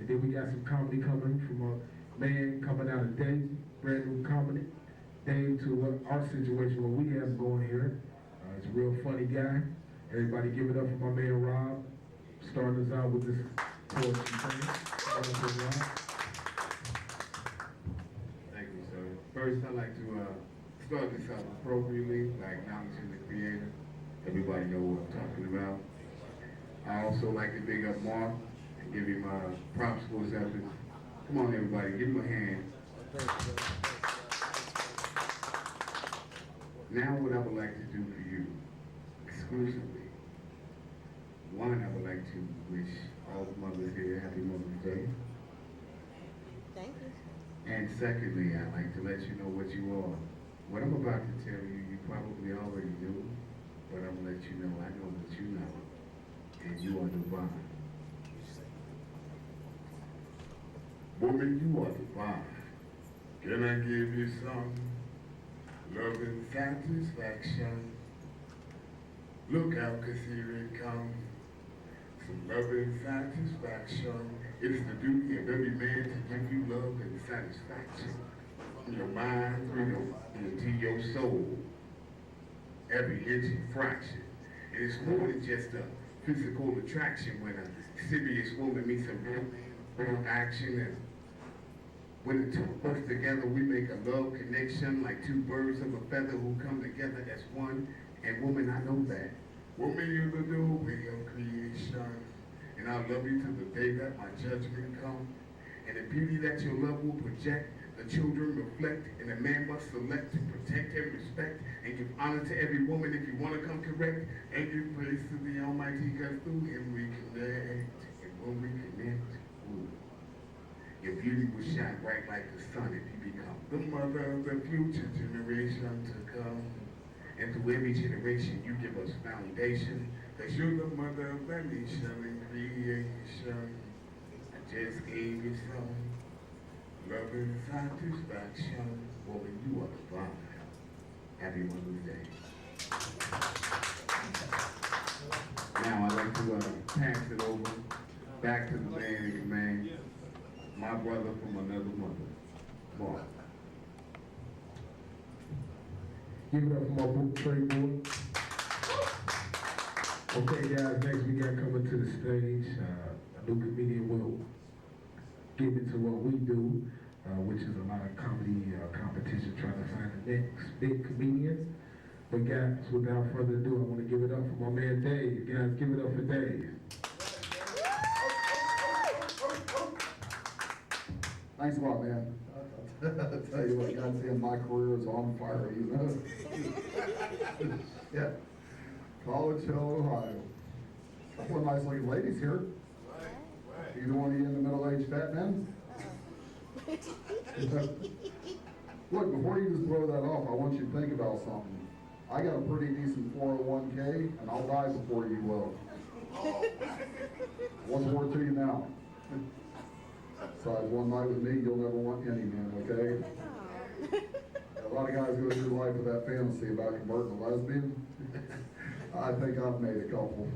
And then we got some comedy coming from a man coming out of Dave, brand new comedy. Dave to what our situation, what we have going here. He's a real funny guy. Everybody give it up for my man Rob, starting us out with this poetry thing. Thank you, sir. First, I'd like to start this out appropriately by acknowledging the creator. Everybody know what I'm talking about. I also like to big up Mark and give him props for his efforts. Come on, everybody, give him a hand. Now, what I would like to do for you, exclusively, one, I would like to wish all the mothers here Happy Mother's Day. Thank you. And secondly, I'd like to let you know what you are. What I'm about to tell you, you probably already knew, but I'm gonna let you know, I know that you know, and you are divine. Woman, you are divine. Can I give you some love and satisfaction? Look out, 'cause here it comes. Some love and satisfaction. It's the duty of every man to give you love and satisfaction. From your mind through into your soul. Every inch and fraction. And it's more than just a physical attraction when a serious woman meets a real action. And when the two of us together, we make a love connection like two birds of a feather who come together as one. And woman, I know that. Woman, you're the doorway of creation. And I'll love you till the day that my judgment comes. And the beauty that your love will project, the children reflect, and a man must select to protect and respect and give honor to every woman if you want to come correct. And give praise to the Almighty, because through him we connect. And when we connect, ooh, your beauty will shine bright like the sun if you become the mother of the future generation to come. And through every generation you give us foundation, because you're the mother of the nation and creation. I just gave you some love and satisfaction. Woman, you are divine. Happy Mother's Day. Now I'd like to pass it over back to the man in command, my brother from another mother, Mark. Give it up for my book trade boy. Okay, guys, next we got coming to the stage. A new comedian will get into what we do, which is a lot of comedy competition, trying to find the next big comedian. But guys, without further ado, I want to give it up for my man Dave. Guys, give it up for Dave. Thanks a lot, man. I'll tell you what, God's saying my career is on fire, you know? Yeah. College Hill, Ohio. Couple of nice looking ladies here. Either one of you in the middle-aged fat men? Look, before you just blow that off, I want you to think about something. I got a pretty decent 401k, and I'll die before you will. What's the word to you now? Besides one night with me, you'll never want any man, okay? A lot of guys go through life with that fantasy about converting a lesbian. I think I've made a couple.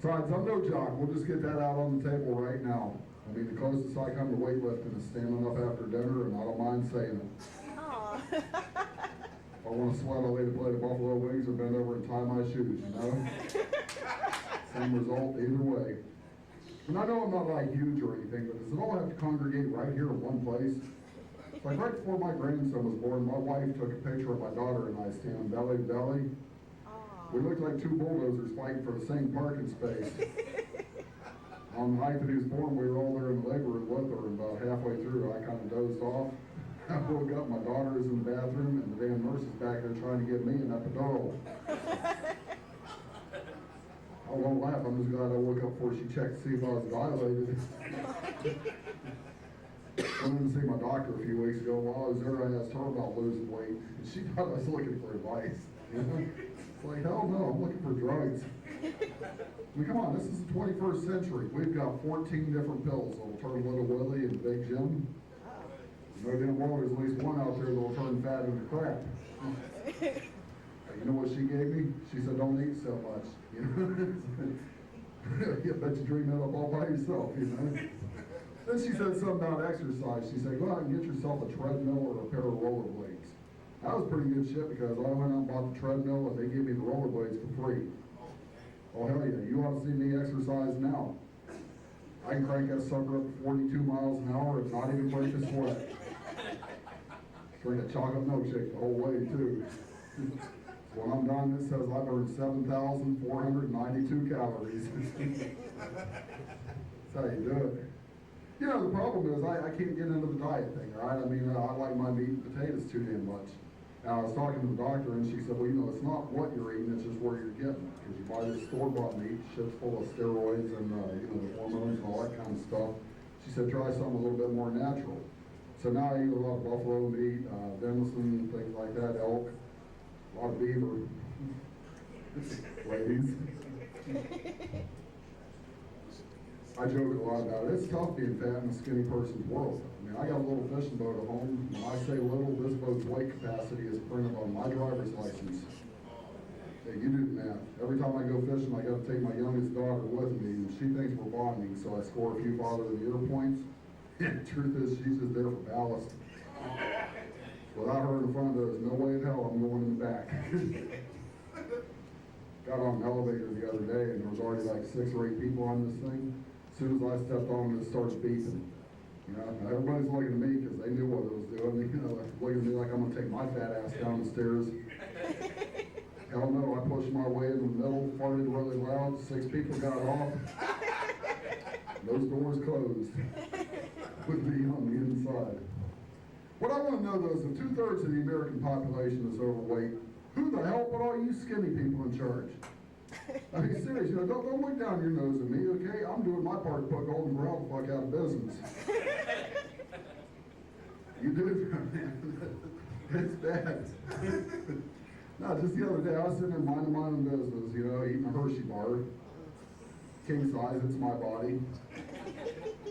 Besides, I'm no jock. We'll just get that out on the table right now. I mean, the closest I come to weightlifting is standing up after dinner, and I don't mind saying it. If I want to sweat, I'll lay to plate of buffalo wings or bend over and tie my shoes, you know? Same result either way. And I know I'm not like huge or anything, but does it all have to congregate right here in one place? Like right before my grandson was born, my wife took a picture of my daughter and I standing belly to belly. We looked like two bulldozers fighting for the same parking space. On the night that he was born, we were all there in the labor room with her, and about halfway through, I kind of dozed off. I woke up, my daughter is in the bathroom, and the damn nurse is back there trying to give me an epidural. I won't laugh, I'm just glad I woke up before she checked to see if I was dilated. I went to see my doctor a few weeks ago. While I was there, I asked her about losing weight, and she thought I was looking for advice. It's like, hell no, I'm looking for drugs. I mean, come on, this is the 21st century. We've got 14 different pills that'll turn Little Willie into Big Jim. No damn well there's at least one out there that'll turn fat into crap. You know what she gave me? She said, don't eat so much. You know? You bet you dream that up all by yourself, you know? Then she said something about exercise. She said, go out and get yourself a treadmill or a pair of rollerblades. That was pretty good shit because I went out and bought the treadmill and they gave me the rollerblades for free. Oh, hell yeah, you ought to see me exercise now. I can crank that sucker up to 42 miles an hour and not even break a sweat. Drink a chocolate milkshake the whole way, too. So when I'm done, it says I burned 7,492 calories. That's how you do it. You know, the problem is I can't get into the diet thing, right? I mean, I like my meat and potatoes too damn much. Now, I was talking to the doctor, and she said, well, you know, it's not what you're eating, it's just where you're getting it. Because you buy this store-bought meat, shit's full of steroids and, you know, the hormones and all that kind of stuff. She said, try something a little bit more natural. So now I eat a lot of buffalo meat, venison, things like that, elk, a lot of beaver. Ladies. I joke a lot about it. It's tough being fat in a skinny person's world. I mean, I got a little fishing boat at home. When I say little, this boat's weight capacity is printed on my driver's license. Hey, you do the math. Every time I go fishing, I got to take my youngest daughter with me, and she thinks we're bonding, so I score a few father of the year points. And the truth is, she's just there for ballast. Without her in the front, there's no way in hell I'm going in the back. Got on an elevator the other day, and there was already like 6 or 8 people on this thing. As soon as I stepped on, it starts beeping. You know, now everybody's looking at me because they knew what it was doing. You know, looking at me like I'm going to take my fat ass down the stairs. Hell no, I pushed my way in the middle, farted really loud. 6 people got off. Those doors closed with me on the inside. What I want to know though is if 2/3 of the American population is overweight, who the hell put all you skinny people in charge? I mean, seriously, you know, don't look down your nose at me, okay? I'm doing my part to put Golden Corral the fuck out of business. You do, man. It's bad. No, just the other day, I was sitting there minding my own business, you know, eating a Hershey bar. King size, it's my body.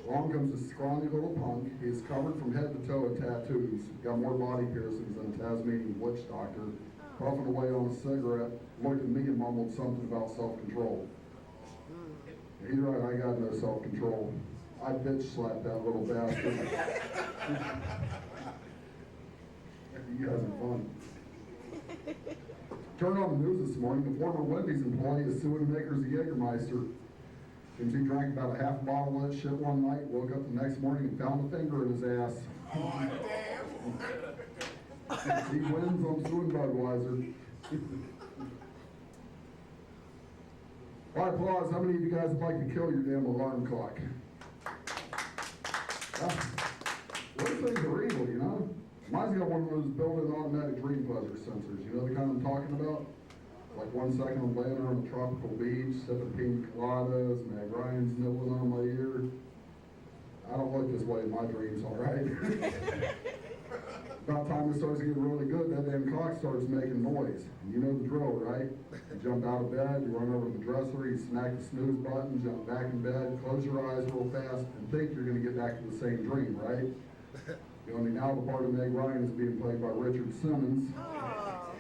Along comes this scrawny little punk. He's covered from head to toe in tattoos. Got more body piercings than a Tasmanian witch doctor. Puffing away on a cigarette, looked at me and mumbled something about self-control. He's right, I got no self-control. I bitch slapped that little bastard. You guys are fun. Turned on the news this morning, the former Wendy's employee is suing the makers of Jägermeister. Seems he drank about a half bottle of that shit one night, woke up the next morning and found a finger in his ass. Oh, damn. He wins on suing Budweiser. All right, applause. How many of you guys would like to kill your damn alarm clock? Those things are evil, you know? Mine's got one of those built-in automatic dream pleasure sensors. You know the kind I'm talking about? Like 1 second I'm laying on a tropical beach, sipping pina coladas, Meg Ryan's nibbling on my ear. I don't look this way in my dreams, all right? About time it starts getting really good, that damn clock starts making noise. And you know the drill, right? You jump out of bed, you run over to the dresser, you smack the snooze button, jump back in bed, close your eyes real fast, and think you're going to get back to the same dream, right? The only now the part of Meg Ryan is being played by Richard Simmons. Oh.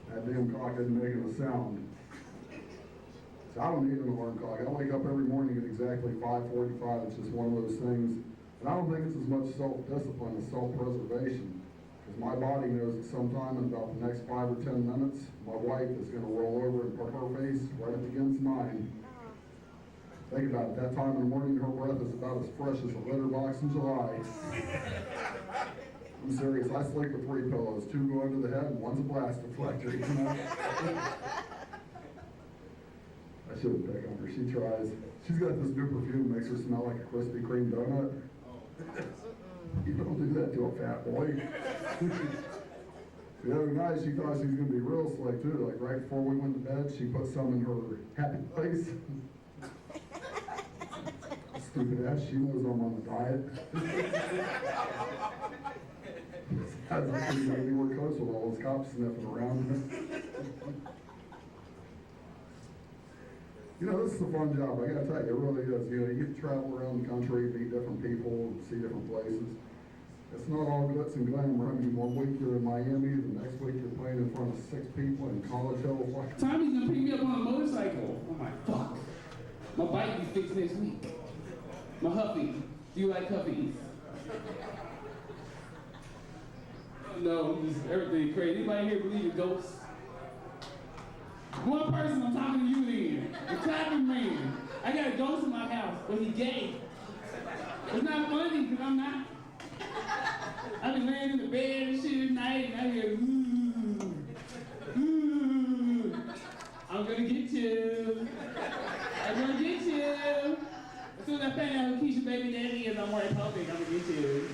That damn clock isn't making a sound. So I don't need an alarm clock. I wake up every morning at exactly 5:45. It's just one of those things. And I don't think it's as much self-discipline as self-preservation. Because my body knows that sometime in about the next 5 or 10 minutes, my wife is going to roll over and put her face right up against mine. Think about it. That time in the morning, her breath is about as fresh as a litter box in July. I'm serious. I sleep with 3 pillows. 2 go under the head and one's a blast deflector. You know? I shouldn't pick on her. She tries. She's got this new perfume that makes her smell like a Krispy Kreme donut. You don't do that to a fat boy. The other night, she thought she was going to be real slick, too. Like, right before we went to bed, she put some in her happy place. Stupid ass, she knows I'm on a diet. That's maybe we're close with all those cops sniffing around. You know, this is a fun job. I gotta tell you, it really is. You know, you get to travel around the country, meet different people, see different places. It's not all glitz and glamour. I mean, 1 week you're in Miami, the next week you're playing in front of 6 people in College Hill. Tommy's gonna pick me up on a motorcycle. Oh my fuck. My bike be fixed next week. My Huffy. Do you like Huffies? No, just everything crazy. Anybody here believe in ghosts? One person, I'm talking to you then. The clapping man. I got a ghost in my house, but he gay. It's not funny, because I'm not. I be laying in the bed and shit at night, and I hear, ooh, I'm gonna get you. I'm gonna get you. As soon as I find out who Keisha baby daddy is, I'm already hoping I'm gonna get you.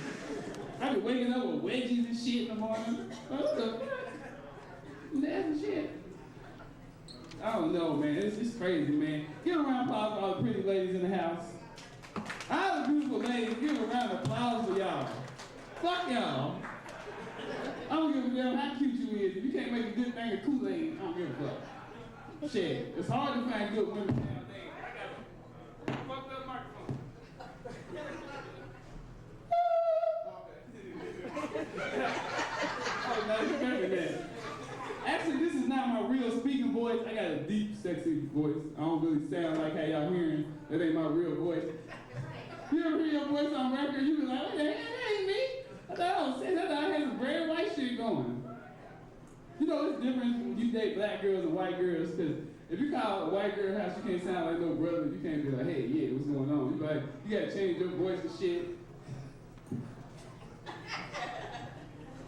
I be waking up with wedgies and shit in the morning. What the fuck? Nasty shit. I don't know, man. It's crazy, man. Give a round of applause for all the pretty ladies in the house. All the beautiful ladies, give a round of applause for y'all. Fuck y'all. I don't give a damn how cute you is. If you can't make a good thing of Kool-Aid, I don't give a fuck. Shit, it's hard to find good women nowadays. I got a fucked up microphone. Oh, no, you remember that. Actually, this is not my real speaking voice. I got a deep, sexy voice. I don't really sound like how y'all hearing. That ain't my real voice. You ever hear your voice on record, you be like, what the hell, that ain't me. I thought I had some red white shit going. You know, it's different when you date black girls and white girls, because if you call a white girl house, you can't sound like no brother. You can't be like, hey, yeah, what's going on? You like, you gotta change your voice and shit.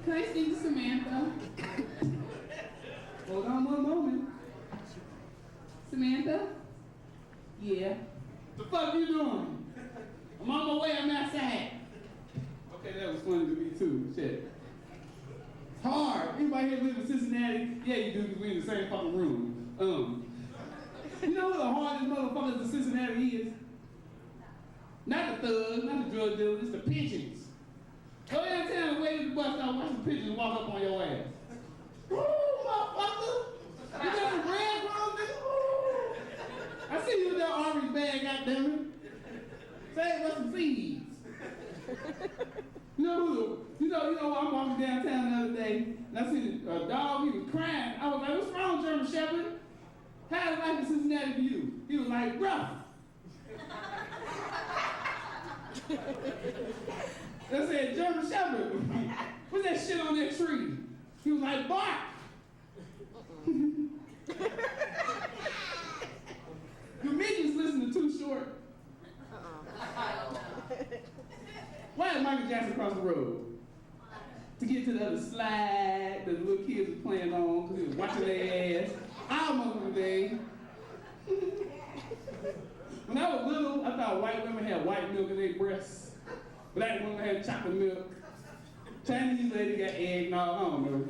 Can I speak to Samantha? Hold on one moment. Samantha? Yeah. The fuck you doing? I'm on my way, I'm outside. Okay, that was funny to me too, shit. It's hard. Anybody here live in Cincinnati? Yeah, you do, because we in the same fucking room. You know what the hardest motherfuckers in Cincinnati is? Not the thugs, not the drug dealers, it's the pigeons. Go downtown and wait at the bus stop, watch the pigeons walk up on your ass. Woo, motherfucker! You got some bread from me? I see you with that orange bag, goddammit. Save us some seeds. You know, I'm walking downtown the other day, and I see a dog, he was crying. I was like, what's wrong, German Shepherd? How's life in Cincinnati for you? He was like, rough. I said, German Shepherd, what's that shit on that tree? He was like, bark. Do midgets listen to Too Short? Why did Michael Jackson cross the road? To get to the other slide that the little kids were playing on, because he was watching their ass. All motherfucking day. When I was little, I thought white women had white milk in their breasts. Black women had chocolate milk. Chinese lady got eggnog, I don't know.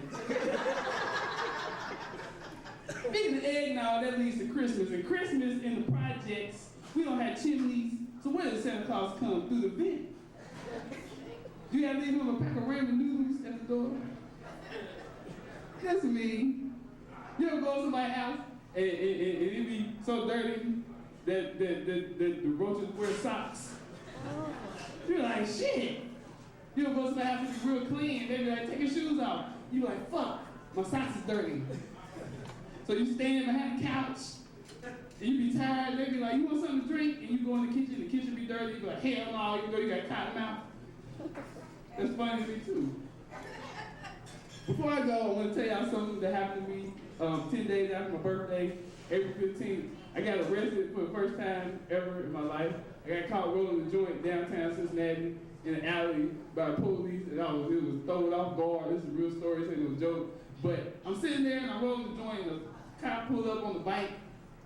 Speaking of eggnog, that leads to Christmas. And Christmas in the projects, we don't have chimneys. So where does Santa Claus come? Through the vent. Do you have to leave him a pack of ramen noodles at the door? That's me. You ever go to somebody's house and it be so dirty that the roaches wear socks? You're like, shit. You ever go to somebody's house and be real clean, they be like, take your shoes off. You like, fuck, my socks is dirty. So you stand behind the couch, and you be tired, they be like, you want something to drink? And you go in the kitchen be dirty, you be like, hell no, even though you got cotton mouth. That's funny to me too. Before I go, I want to tell y'all something that happened to me 10 days after my birthday, April 15th. I got arrested for the first time ever in my life. I got caught rolling a joint downtown Cincinnati in an alley by police, and it was thrown off guard. This is a real story, saying it was a joke. But I'm sitting there and I'm rolling the joint, and the cop pulled up on the bike,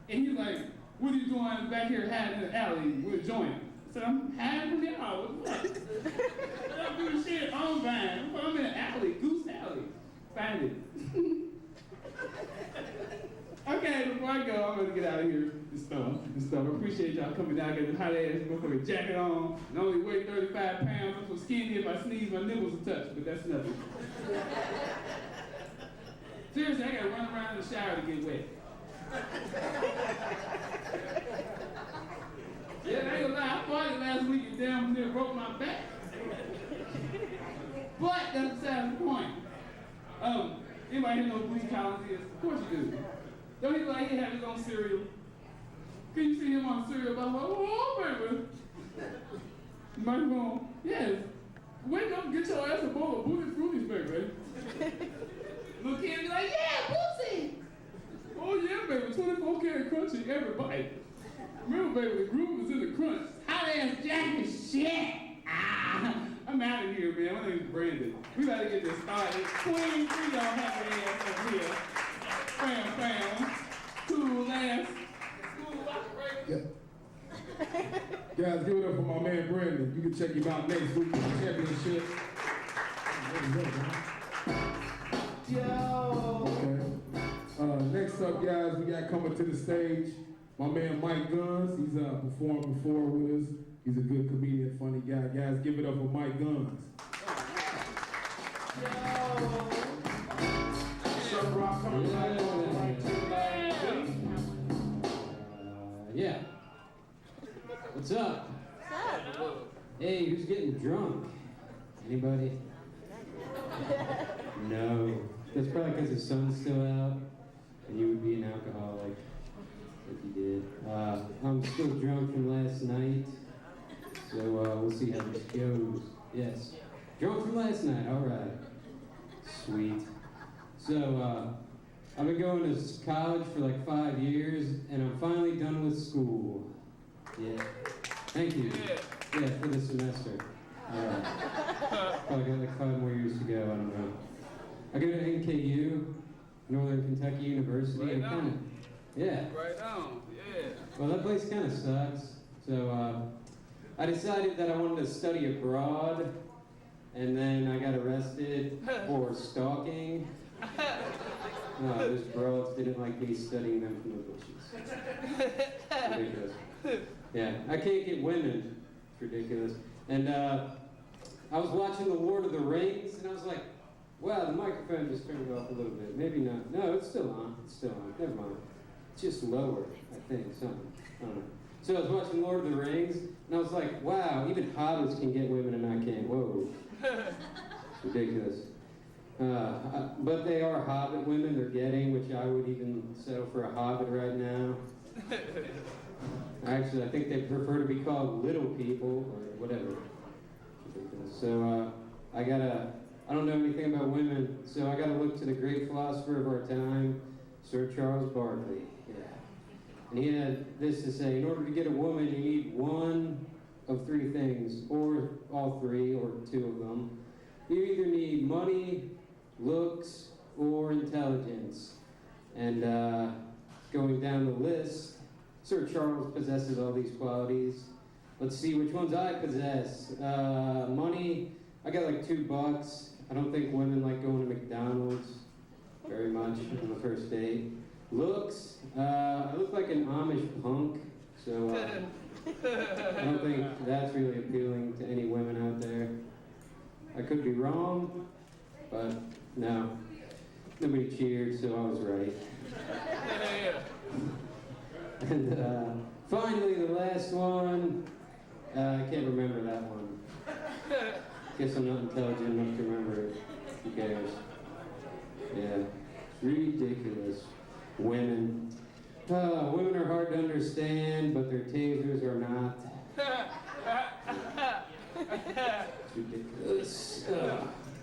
and he's like, what are you doing back here hiding in the alley with a joint? I said, I'm hiding from y'all. What? I'm doing shit on vine. I'm in an alley, Goose Alley. Find it. Okay, before I go, I'm gonna get out of here. This stuff. I appreciate y'all coming down. I got this hot ass motherfucking jacket on, and I only weigh 35 pounds. I'm so skinny if I sneeze, my nipples will touch, but that's nothing. Seriously, I gotta run around in the shower to get wet. Yeah, I ain't gonna lie, I farted last week and damn near broke my back. But that's beside the point. Anybody here know who Boozy Collins is? Of course you do. Don't he like he have his own cereal? Can you see him on the cereal box? Oh, baby. Microphone. Yes. Wake up, get your ass a bowl of Booty Fruities, baby. Little kid be like, yeah, Boosie. Oh, yeah, baby. 24 karat crunchy every bite. Remember, baby, the groove is in the crunch. Hot ass Jack and shit. Ah, I'm out of here, man. My name is Brandon. We gotta get this started. Queen, we don't have your ass over here. Fam. Cool ass. Cool ass. Yeah. Guys, give it up for my man Brandon. You can check him out next week for the championship. Yo. Okay. Next up, guys, we got coming to the stage my man Mike Guns. He's performed before with us. He's a good comedian, funny guy. Guys, give it up for Mike Guns. Yeah. What's up? Hey, who's getting drunk? Anybody? No. That's probably because the sun's still out, and you would be an alcoholic if you did. I'm still drunk from last night, so we'll see how this goes. Yes. Drunk from last night, all right. Sweet. So, I've been going to college for like 5 years, and I'm finally done with school. Yeah. Thank you. Yeah, for the semester. Probably got like 5 more years to go, I don't know. I go to NKU, Northern Kentucky University. Right and on. Yeah. Right on, yeah. Well, that place kind of sucks. So I decided that I wanted to study abroad, and then I got arrested for stalking. Those broads didn't like me studying them from the bushes. Ridiculous. Yeah, I can't get women. It's ridiculous. And I was watching The Lord of the Rings, and I was like, wow, the microphone just turned off a little bit. Maybe not. No, it's still on. It's still on. Never mind. It's just lower, I think, something. I don't know. So I was watching Lord of the Rings, and I was like, wow, even hobbits can get women and I can't. Whoa. It's ridiculous. But they are hobbit women they're getting, which I would even settle for a hobbit right now. Actually, I think they prefer to be called little people, or whatever. So I don't know anything about women, so I gotta look to the great philosopher of our time, Sir Charles Barkley. Yeah. And he had this to say: in order to get a woman, you need one of 3 things, or all 3, or 2 of them. You either need money, looks, or intelligence. And going down the list, Sir Charles possesses all these qualities. Let's see which ones I possess. Money, I got like $2. I don't think women like going to McDonald's very much on the first date. Looks, I look like an Amish punk, so I don't think that's really appealing to any women out there. I could be wrong, but no. Nobody cheered, so I was right. And finally, the last one, I can't remember that one. Guess I'm not intelligent enough to remember it. Who cares? Yeah, ridiculous. Women. Women are hard to understand, but their tasers are not. It's ridiculous.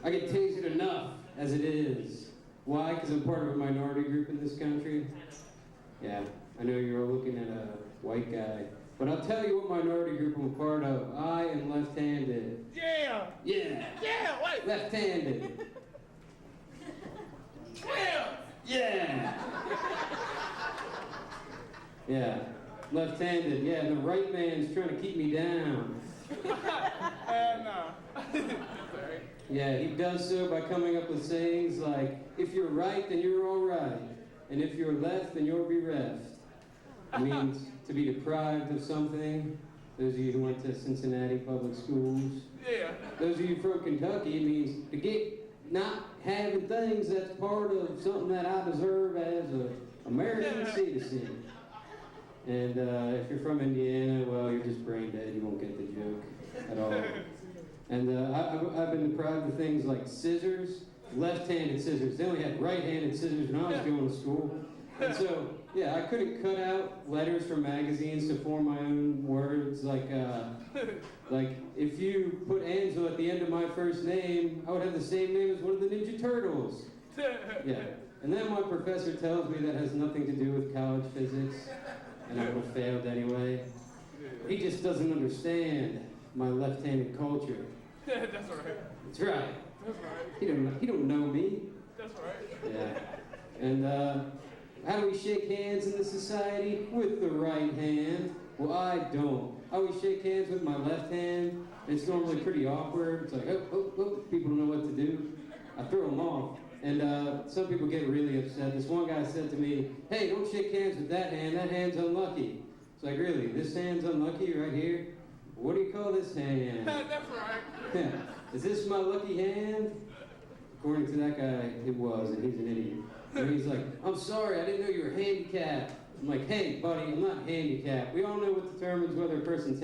I get tasered enough as it is. Why? Because I'm part of a minority group in this country. Yeah, I know you're all looking at a white guy. But I'll tell you what minority group I'm a part of. I am left-handed. Yeah! Yeah! Yeah, wait! Left-handed. Yeah! Yeah! Yeah. Left-handed. Yeah, and the right man's trying to keep me down. No. Sorry. Yeah, he does so by coming up with sayings like, if you're right, then you're all right. And if you're left, then you'll be reft. It means to be deprived of something. Those of you who went to Cincinnati public schools. Yeah. Those of you from Kentucky, it means to get not having things that's part of something that I deserve as an American citizen. And if you're from Indiana, well, you're just brain dead. You won't get the joke at all. And I've been deprived of things like scissors, left-handed scissors. They only had right-handed scissors when I was going to school. And so Yeah, I couldn't cut out letters from magazines to form my own words. Like if you put Angela at the end of my first name, I would have the same name as one of the Ninja Turtles. Yeah. And then my professor tells me that has nothing to do with college physics, and I would have failed anyway. He just doesn't understand my left-handed culture. That's right. That's right. That's right. He don't know me. That's right. Yeah. And how do we shake hands in this society? With the right hand. Well, I don't. I always shake hands with my left hand. It's normally pretty awkward. It's like, oh, people don't know what to do. I throw them off. And some people get really upset. This one guy said to me, hey, don't shake hands with that hand. That hand's unlucky. It's like, really? This hand's unlucky right here? What do you call this hand? That's right. Yeah. Is this my lucky hand? According to that guy, it was, and he's an idiot. And he's like, I'm sorry, I didn't know you were handicapped. I'm like, hey, buddy, I'm not handicapped. We all know what determines whether a person's